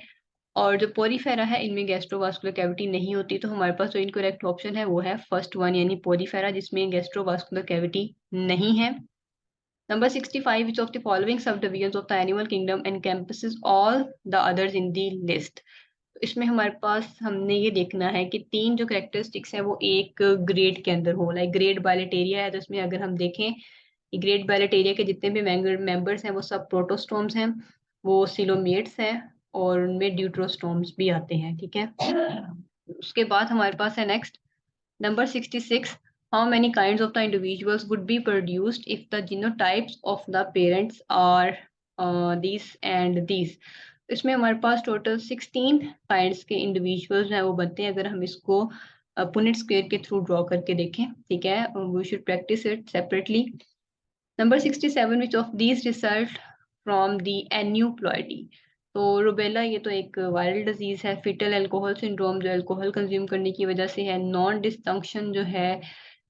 और जो पोरीफेरा है इनमें गैस्ट्रोवास्कुलर कैविटी नहीं होती, तो हमारे पास जो इनकरेक्ट ऑप्शन है वो है फर्स्ट वन, यानी पोरीफेरा, जिसमें गैस्ट्रोवास्कुलर कैविटी नहीं है। Number 65, which of the following sub divisions of the animal kingdom encompasses all the others in the list. तो इसमें हमारे पास हमने ये देखना है कि तीन जो करेक्टरिस्टिक्स है वो एक ग्रेड के अंदर हो। लाइक ग्रेड बायलेटेरिया है, तो इसमें अगर हम देखें ग्रेड बायलेटेरिया के जितने भी मेंबर्स हैं वो सब प्रोटोस्टोम्स हैं, वो सिलोमेट्स हैं, और उनमें ड्यूट्रोस्टोम्स भी आते हैं, ठीक है। उसके बाद हमारे पास है next number 66, how many kinds of the individuals would be produced if the genotypes of the parents are this and this. इसमें हमारे पास टोटल 16 काइंड्स के इंडिविजुअल्स हैं वो बनते हैं, अगर हम इसको पुनेट स्क्वायर के थ्रू ड्रॉ करके देखें, ठीक है। We should practice it separately. Number 67, which of these result from the aneuploidy. तो रुबेला ये तो एक वायरल डिजीज है। फिटल अल्कोहल सिंड्रोम जो अल्कोहल कंज्यूम करने की वजह से है। नॉन डिस्टंक्शन जो है,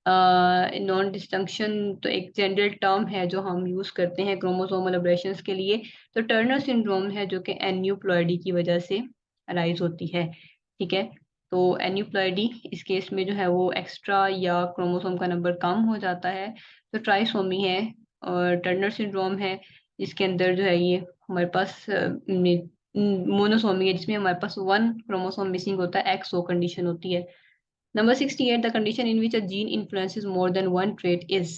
नॉन डिस्टंक्शन तो एक जनरल टर्म है जो हम यूज करते हैं क्रोमोसोमल अब्रेशंस के लिए। तो टर्नर सिंड्रोम है जो कि एन्यूप्लॉयडी की वजह से अराइज होती है, ठीक है। तो एन्यूप्लॉयडी इस केस में जो है वो एक्स्ट्रा या क्रोमोसोम का नंबर कम हो जाता है। तो ट्राइसोमी है और टर्नर सिंड्रोम है, जिसके अंदर जो है ये हमारे पास मोनोसोमी है, जिसमें हमारे पास वन क्रोमोसोम मिसिंग होता है, एक्सो कंडीशन होती है। Number 68, the condition in which a gene influences more than one trait is.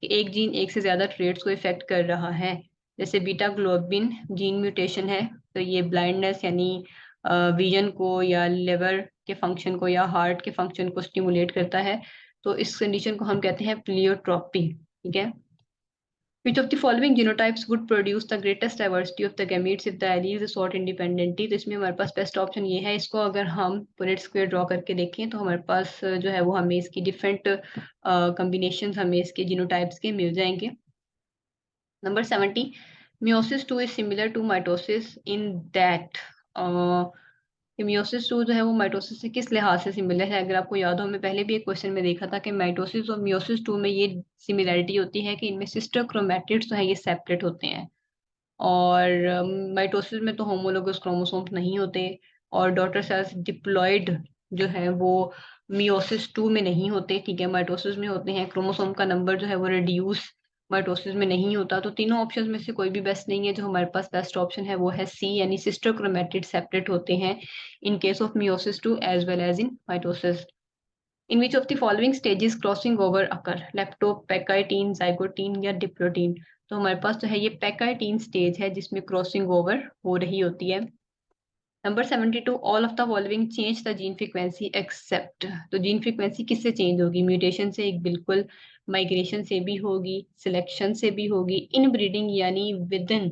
एक जीन एक से ज्यादा ट्रेट्स को इफेक्ट कर रहा है। जैसे बीटा ग्लोबिन जीन म्यूटेशन है, तो ये ब्लाइंडनेस यानी विजन को या लिवर के फंक्शन को या हार्ट के फंक्शन को स्टिमुलेट करता है। तो इस कंडीशन को हम कहते हैं प्लियोट्रोपी, ठीक है। Which of the following genotypes would produce the greatest diversity of the gametes if the alleles sort independently? तो इसमें हमारे पास बेस्ट ऑप्शन ये है, इसको अगर हम पुनेट स्क्वायर ड्रॉ करके देखें तो हमारे पास जो है वो हमें इसकी डिफरेंट कॉम्बिनेशन हमें इसके जीनोटाइप्स के मिल जाएंगे। Number 70, meiosis 2 is similar to mitosis in that meiosis 2 जो है वो माइटोसिस से किस लिहाज से सिमिलर है। अगर आपको याद हो, मैं पहले भी एक क्वेश्चन में देखा था कि माइटोसिस और मियोसिस 2 में ये सिमिलरिटी होती है कि इनमें सिस्टर क्रोमैटिड्स जो है ये सेपरेट होते हैं, और माइटोसिस में तो होमोलोगस क्रोमोसोम्स नहीं होते, और डॉटर सेल्स डिप्लॉयड जो है वो मियोसिस 2 में नहीं होते, ठीक है, माइटोसिस में होते हैं। क्रोमोसोम का नंबर जो है वो रिड्यूस माइटोसिस में नहीं होता। तो तीनों ऑप्शंस में से कोई भी बेस्ट नहीं है। जो हमारे पास बेस्ट ऑप्शन है वो है सी, यानी सिस्टर क्रोमैटिड सेपरेट होते हैं in case of meiosis 2 as well as in mitosis. In which of the following stages crossing over occur, leptotene pachytene, zygotene या डिप्लोटीन। तो हमारे पास जो है ये पेकाइटीन स्टेज है जिसमें क्रॉसिंग ओवर हो रही होती है। Number 72, all of the following change the gene frequency except. तो जीन फ्रीक्वेंसी किससे चेंज होगी? म्यूटेशन से एक बिल्कुल, माइग्रेशन से भी होगी, सिलेक्शन से भी होगी, इन ब्रीडिंग यानी विद इन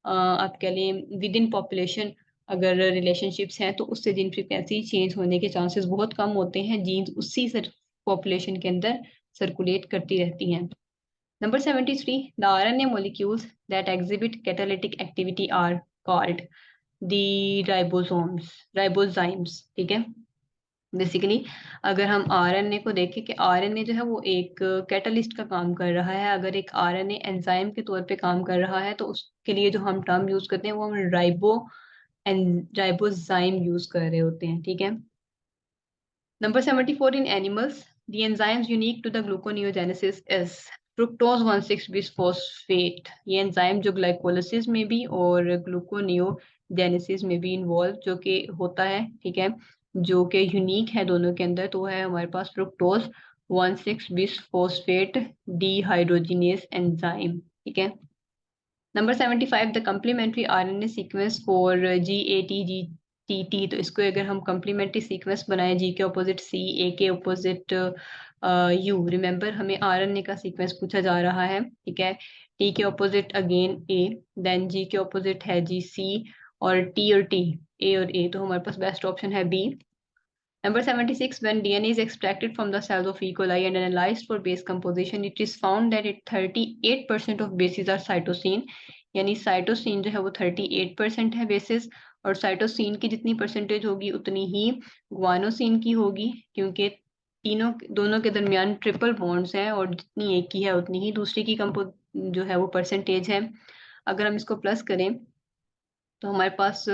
आप कह लें विद इन पॉपुलेशन अगर रिलेशनशिप्स हैं तो उससे जीन फ्रीक्वेंसी चेंज होने के चांसेस बहुत कम होते हैं। जीन्स उसी पॉपुलेशन के अंदर सर्कुलेट करती रहती हैं। Number 73, the RNA molecules that exhibit catalytic activity are called the ribozymes. ठीक है, बेसिकली अगर हम आरएनए को देखें कि आरएनए जो है वो एक कैटलिस्ट का काम कर रहा है, अगर एक आरएनए एंजाइम के तौर पे काम कर रहा है तो उसके लिए जो हम टर्म यूज करते हैं वो हम राइबोजाइम यूज कर रहे होते हैं। ठीक है। Number 74, in animals the enzymes unique to the gluconeogenesis is fructose 1,6 bisphosphate. ये एंजाइम जो ग्लाइकोलिसिस में भी और ग्लूकोनियोजेनेसिस में भी इन्वॉल्व जो कि होता है, ठीक है, जो कि यूनिक है दोनों के अंदर, तो है हमारे पास फ्रुक्टोज 1,6 बिस्फोस्फेट डीहाइड्रोजिनेस एंजाइम। ठीक है। Number 75, the complementary RNA sequence for GATGTT। तो इसको अगर हम कम्प्लीमेंट्री सीक्वेंस बनाए, जी के ऑपोजिट सी, ए के ऑपोजिट यू, रिमेंबर हमें आरएनए का सीक्वेंस पूछा जा रहा है। ठीक है, टी के ऑपोजिट अगेन ए, देन जी के ऑपोजिट है जी सी, और टी और टी, ए और ए, तो हमारे पास बेस्ट ऑप्शन है B. Number 76, when DNA is extracted from the cells of E. coli and analyzed for base composition, it is found that it 38% of bases are cytosine। यानी cytosine जो है वो 38% है बेसिस, और साइटोसिन की जितनी percentage होगी उतनी ही ग्वानोसिन की होगी, क्योंकि तीनों दोनों के दरमियान ट्रिपल बॉन्ड्स हैं और जितनी एक की है उतनी ही दूसरी की जो है वो परसेंटेज है। अगर हम इसको प्लस करें तो हमारे पास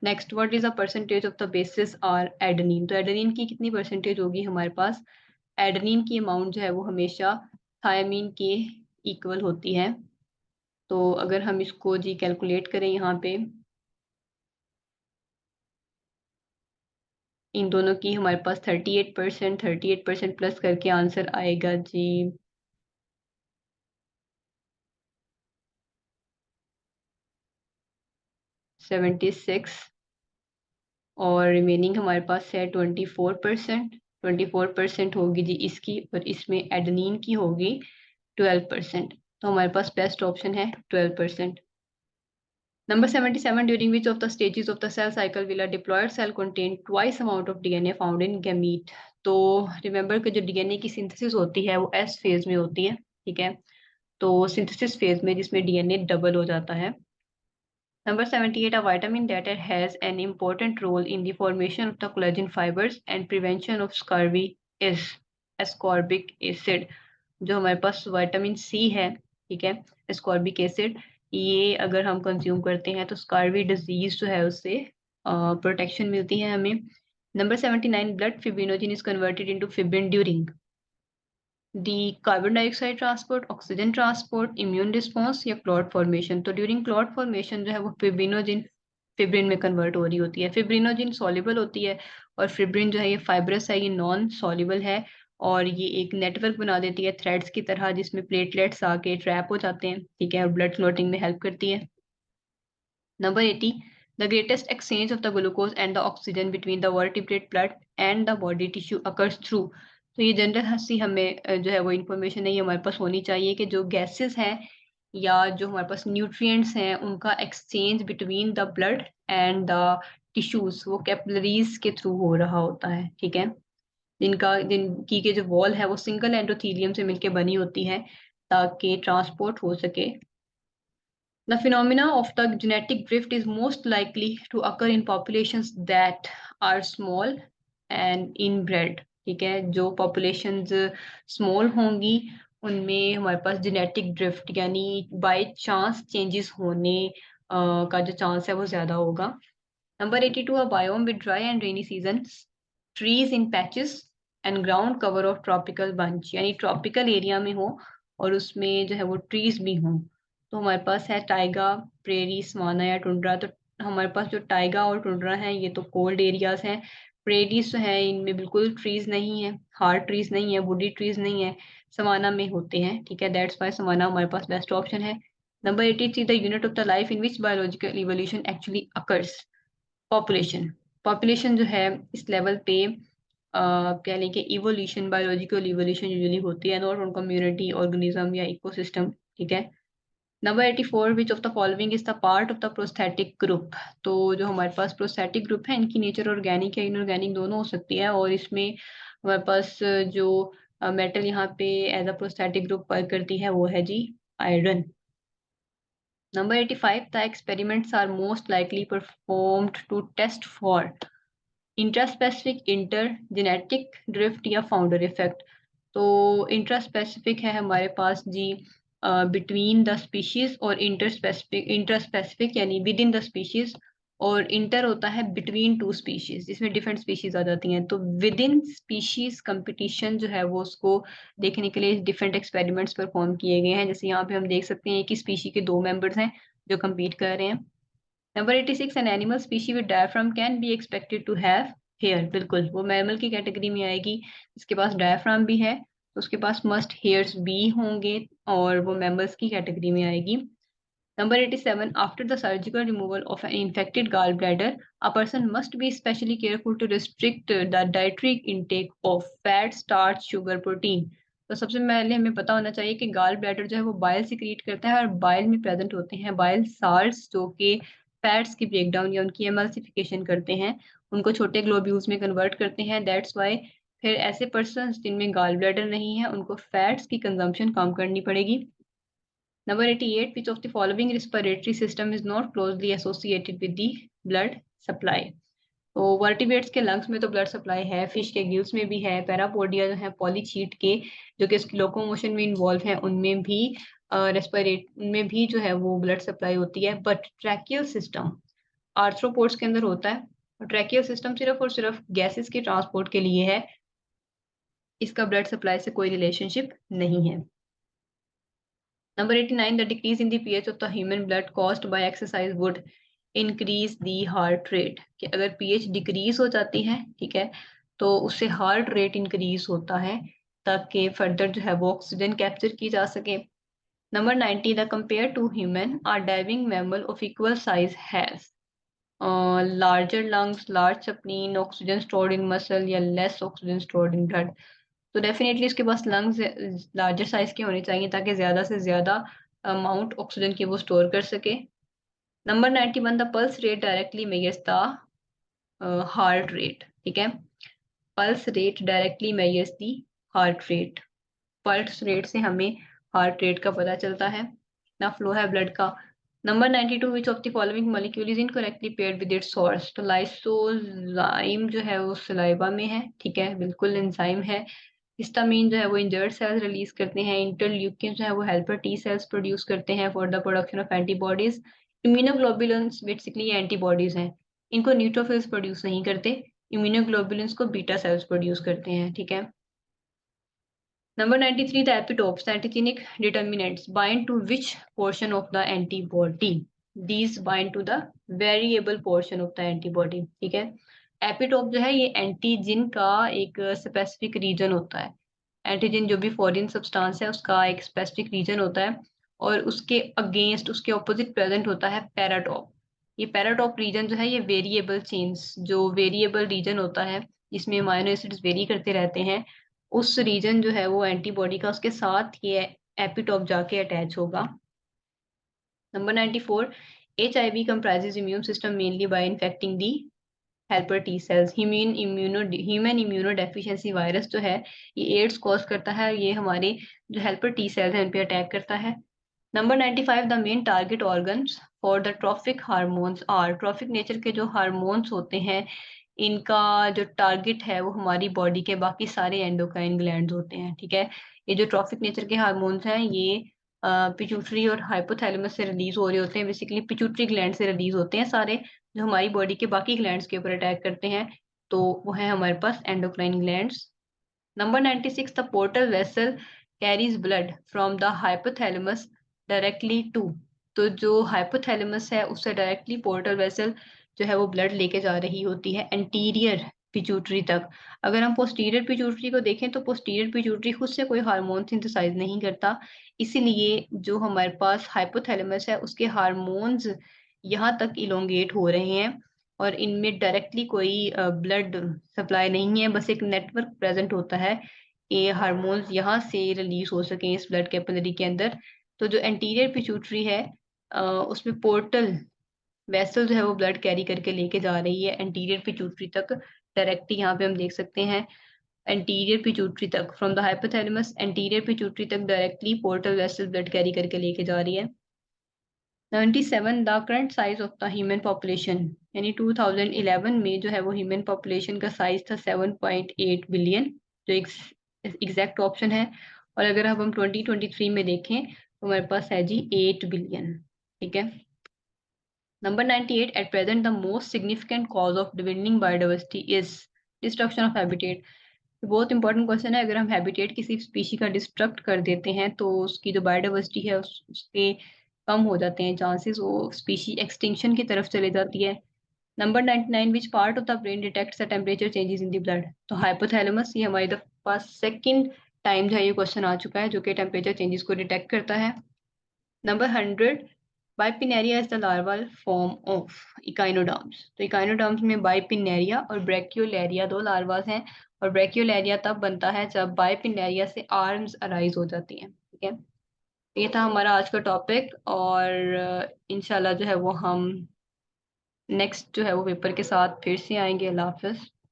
next what is a percentage of the bases are adenine. तो एडेनिन की कितनी परसेंटेज होगी हमारे पास? एडेनिन की अमाउंट जो है वो हमेशा थायमीन के इक्वल होती है। तो अगर हम इसको जी कैलकुलेट करें यहाँ पे, इन दोनों की हमारे पास 38% प्लस करके आंसर आएगा जी 76, और रिमेनिंग हमारे पास है 24%। 24% होगी जी इसकी, और इसमें एडेनिन की होगी 12%। तो हमारे पास बेस्ट ऑप्शन है 12%। Number 77, during which of the stages of the cell cycle will a diploid cell contain twice amount of DNA found in gamete. तो रिमेंबर कि जो डीएनए की सिंथेसिस होती है वो एस फेज में होती है। ठीक है, तो सिंथेसिस फेज में जिसमें डीएनए डबल हो जाता है। Number 78, a vitamin that has an important role in the formation of the collagen fibers and prevention of scurvy is ascorbic acid। जो हमारे पास विटामिन सी है, ठीक है, ascorbic acid, ये अगर हम कंज्यूम करते हैं तो स्कारवी डिजीज जो है उससे प्रोटेक्शन मिलती है हमें। Number 79, blood fibrinogen is converted into fibrin during the carbon dioxide transport, oxygen transport, immune response या क्लॉट फॉर्मेशन। तो ड्यूरिंग क्लॉट फॉर्मेशन जो है वो फिब्रिनोजिन फिब्रिन में कन्वर्ट हो रही होती है। फिब्रिनोजिन सॉल्युबल होती है, और फिब्रिन जो है ये फाइब्रस है, ये नॉन सॉल्युबल है, और ये एक नेटवर्क बना देती है थ्रेड्स की तरह, जिसमें प्लेटलेट्स आके ट्रैप हो जाते हैं। ठीक है, और ब्लड क्लॉटिंग में हेल्प करती है। Number 80, the greatest exchange of the glucose and the oxygen between the vertebrate blood and the body tissue occurs through। तो ये जनरल हंसी हमें जो है वो इंफॉर्मेशन है, ये हमारे पास होनी चाहिए कि जो गैसेस हैं या जो हमारे पास न्यूट्रिएंट्स हैं उनका exchange between the blood and the tissues वो कैपिलरीज के थ्रू हो रहा होता है। ठीक है, जिनकी के जो वॉल है वो सिंगल एंडोथेलियम से मिलकर बनी होती है ताकि ट्रांसपोर्ट हो सके। The phenomena of the genetic drift is most likely to occur in populations that are small and inbred। ठीक है, जो populations small होंगी उनमें हमारे पास genetic drift यानी by chance changes होने का जो chance है वो ज्यादा होगा। Number 82, a biome with dry and rainy seasons, trees in patches and ground cover of tropical bunch। यानी tropical area में हो और उसमें जो है वो trees भी हों। तो हमारे पास है टाइगा, प्रेरी, सवाना या टुंड्रा। तो हमारे पास जो टाइगा और टुंड्रा है ये तो कोल्ड एरियाज हैं। प्रेरीज जो है इनमें बिल्कुल ट्रीज नहीं है, हार्ड ट्रीज नहीं है, वुडी ट्रीज नहीं है, सवाना में होते हैं। ठीक है, दैट्स वाई सवाना हमारे पास बेस्ट ऑप्शन है। Number 83, the unit of the life in which biological evolution actually occurs. Population जो है इस लेवल पे कह लें कि इवोल्यूशन, बायोलॉजिकल इवोल्यूशन यूजुअली होती है, नॉट ऑन कम्युनिटी ऑर्गेनिज्म या इकोसिस्टम, ठीक है। Number 84, which of the following is the part of the prosthetic group. तो जो हमारे पास प्रोस्थेटिक ग्रुप है इनकी नेचर ऑर्गेनिक या इनऑर्गेनिक दोनों हो सकती है, और इसमें हमारे पास जो मेटल यहाँ पे as a prosthetic group work करती है वो है जी iron. Number 85, the experiments are most likely performed to test for intraspecific, intergenetic drift या फाउंडर इफेक्ट। तो इंट्रास्पेसिफिक है हमारे पास जी बिटवीन द स्पीशीज, और इंटरस्पेसिफिक यानी विद इन द स्पीशीज, और इंटर होता है बिटवीन टू स्पीशीज जिसमें डिफरेंट स्पीशीज आ जाती हैं। तो विद इन स्पीशीज कंपटीशन जो है वो उसको देखने के लिए डिफरेंट एक्सपेरिमेंट्स परफॉर्म किए गए हैं। जैसे यहाँ पे हम देख सकते हैं कि स्पीशी के दो मेंबर्स हैं जो कम्पीट कर रहे हैं। Number 86, an animal species with diaphragm can be expected to have hair. बिल्कुल वो मैमल की कैटेगरी में आएगी जिसके पास डायफ्राम भी है, तो उसके पास मस्ट हेयर्स भी होंगे और वो मैमल्स की कैटेगरी में आएगी। Number 87, after the surgical removal of an infected gall bladder a person must be specially careful to restrict the dietary intake of fat, starch, sugar, protein. तो सबसे पहले हमें पता होना चाहिए कि गॉल ब्लैडर जो है वो बाइल सिक्रीट करता है, और बाइल में प्रेजेंट होते हैं बाइल साल्ट्स जो कि फैट्स की ब्रेकडाउन या उनकी एमल्सिफिकेशन करते हैं, उनको छोटे ग्लोब्यूल्स में कन्वर्ट करते हैं। दैट्स वाई फिर ऐसे पर्सन जिनमें गॉल ब्लैडर नहीं है उनको फैट्स की कंजम्पशन कम करनी पड़ेगी। Number 88, which of the following respiratory system is not closely associated with the blood supply। तो वर्टिब्रेट्स के लंग्स में तो ब्लड सप्लाई है, फिश के गिल्स में भी है, पैरापोडिया जो है पॉलीचीट के जो कि उसकी लोकोमोशन में इन्वॉल्व है उनमें भी रेस्पिरेट उनमें भी जो है वो ब्लड सप्लाई होती है। बट ट्रैकियल सिस्टम आर्थ्रोपोड्स के अंदर होता है, और ट्रैकियल सिस्टम सिर्फ और सिर्फ गैसेस के ट्रांसपोर्ट के लिए है, इसका ब्लड सप्लाई से कोई रिलेशनशिप नहीं है। Number 89, the decrease in the pH of the human blood caused by exercise would increase the heart rate. कि अगर पीएच डिक्रीज हो जाती है, ठीक है, तो उससे हार्ट रेट इंक्रीज होता है ताकि फर्दर जो है वो ऑक्सीजन कैप्चर की जा सके। Number 90, the compare to human are diving mammal of equal size has larger lungs, large spleen, oxygen stored in muscle या less oxygen stored in blood. तो डेफिनेटली उसके पास लंग्स लार्जर साइज के होने चाहिए ताकि ज्यादा से ज्यादा अमाउंट ऑक्सीजन की वो स्टोर कर सके। Number 91, the pulse rate directly measures the heart rate. ठीक है, pulse rate directly measures the heart rate. Pulse rate से हमें हार्ट रेट का पता चलता है, ना फ्लो है ब्लड का। Number 92, which of the following molecule is incorrectly paired with its source. तो लाइसोजाइम जो है वो सलाइवा में है, ठीक है, बिल्कुल एंजाइम है। हिस्टामीन जो है वो इंजर्ड सेल्स रिलीज करते हैं। इंटरल्यूकिन जो है वो हेल्पर टी सेल्स प्रोड्यूस करते हैं for the production of antibodies. Immunoglobulins basically antibodies हैं, इनको न्यूट्रोफिल्स प्रोड्यूस नहीं करते, इम्यूनोग्लोबुलिन्स को बीटा सेल्स प्रोड्यूस करते हैं, ठीक है। Number 93, the epitopes, the antigenic determinants, bind to which portion of the antibody? These bind to the variable portion of the antibody, ठीक है। एपिटोप जो है ये एंटीजन का एक स्पेसिफिक रीजन होता है। एंटीजन जो भी फॉरेन सब्सटेंस है उसका एक स्पेसिफिक रीजन होता है, और उसके अगेंस्ट उसके ऑपोजिट प्रेजेंट होता है पैराटॉप। ये पैराटॉप रीजन जो है ये वेरिएबल चेन्स, जो वेरिएबल रीजन होता है जिसमें अमाइनो एसिड्स वेरी करते रहते हैं, उस रीजन जो है वो एंटीबॉडी का उसके साथ ये एपिटॉप जाके अटैच होगा। Number 94, HIV comprises immune system mainly by infecting the helper T cells. Human immunodeficiency virus जो है ये एड्स कॉज करता है, ये हमारे जो हेल्पर टी सेल्स हैं उन पे अटैक करता है। Number 95, the main target organs for the trophic hormones are. Trophic nature के जो हार्मोन्स होते हैं इनका जो टारगेट है वो हमारी बॉडी के बाकी सारे एंडोक्राइन ग्लैंड्स होते हैं, ठीक है। ये जो ट्रॉफिक नेचर के हार्मोन्स हैं ये पिट्यूटरी और हाइपोथैलेमस से रिलीज हो रहे होते हैं, बेसिकली पिट्यूटरी ग्लैंड से रिलीज होते हैं सारे, जो हमारी बॉडी के बाकी ग्लैंड्स के ऊपर अटैक करते हैं। तो वो है हमारे पास endocrine glands. Number 96, the portal vessel carries blood from the hypothalamus directly to. तो जो हाइपोथैलेमस है उससे डायरेक्टली पोर्टल वेसल जो है वो ब्लड लेके जा रही होती है एंटीरियर पिट्यूटरी तक। अगर हम पोस्टीरियर पिट्यूटरी को देखें तो पोस्टीरियर पिट्यूटरी खुद से कोई हार्मोन सिंथेसाइज नहीं करता, इसीलिए जो हमारे पास हाइपोथैलेमस है उसके हार्मोन्स यहाँ तक इलोंगेट हो रहे हैं और इनमें डायरेक्टली कोई ब्लड सप्लाई नहीं है, बस एक नेटवर्क प्रेजेंट होता है, ये हार्मोन्स यहाँ से रिलीज हो सके इस ब्लड कैपिलरी के अंदर। तो जो एंटीरियर पिट्यूटरी है उसमें पोर्टल वेसल जो है वो ब्लड कैरी करके लेके जा रही है एंटीरियर पिट्यूटरी तक। डायरेक्टली यहाँ पे हम देख सकते हैं एंटीरियर पिट्यूटरी तक, from the hypothalamus anterior pituitary तक directly portal vessel blood carry करके लेके जा रही है। 97 the current size of the human population, यानी 2011 में जो है वो ह्यूमन पॉपुलेशन का साइज था 7.8 बिलियन, जो एक एग्जैक्ट ऑप्शन है। और अगर अब हम 2023 में देखें तो हमारे पास है जी 8 बिलियन। ठीक है। Number 98, at present, the most significant cause of dwindling biodiversity is destruction of habitat. बहुत इंपॉर्टेंट क्वेश्चन है। अगर हम हैबिटेट किसी स्पीशी का डिस्ट्रक्ट कर देते हैं तो उसकी जो बायोडाइवर्सिटी है उसके कम हो जाते हैं चांसेस, वो स्पीशी एक्सटिंक्शन की तरफ चले जाती है। Number 99, which part of the brain detects the temperature changes in the blood. तो हाइपोथैलेमस, ये हमारे पास सेकंड टाइम जो है ये क्वेश्चन आ चुका है जो कि टेम्परेचर चेंजेस को डिटेक्ट करता है। Number 100, bipinnaria is the larval form of echinoderms. तो इकाइनोडर्म्स में बाइपिनेरिया और ब्रैक्योलेरिया दो लार्वास हैं, और ब्रैक्योलेरिया तब बनता है जब बाइपिनेरिया से आर्म्स अराइज हो जाती हैं। ठीक है। ये था हमारा आज का टॉपिक, और इंशाल्लाह जो है वो हम नेक्स्ट जो है वो पेपर के साथ फिर से आएंगे। अल्लाह हाफिज।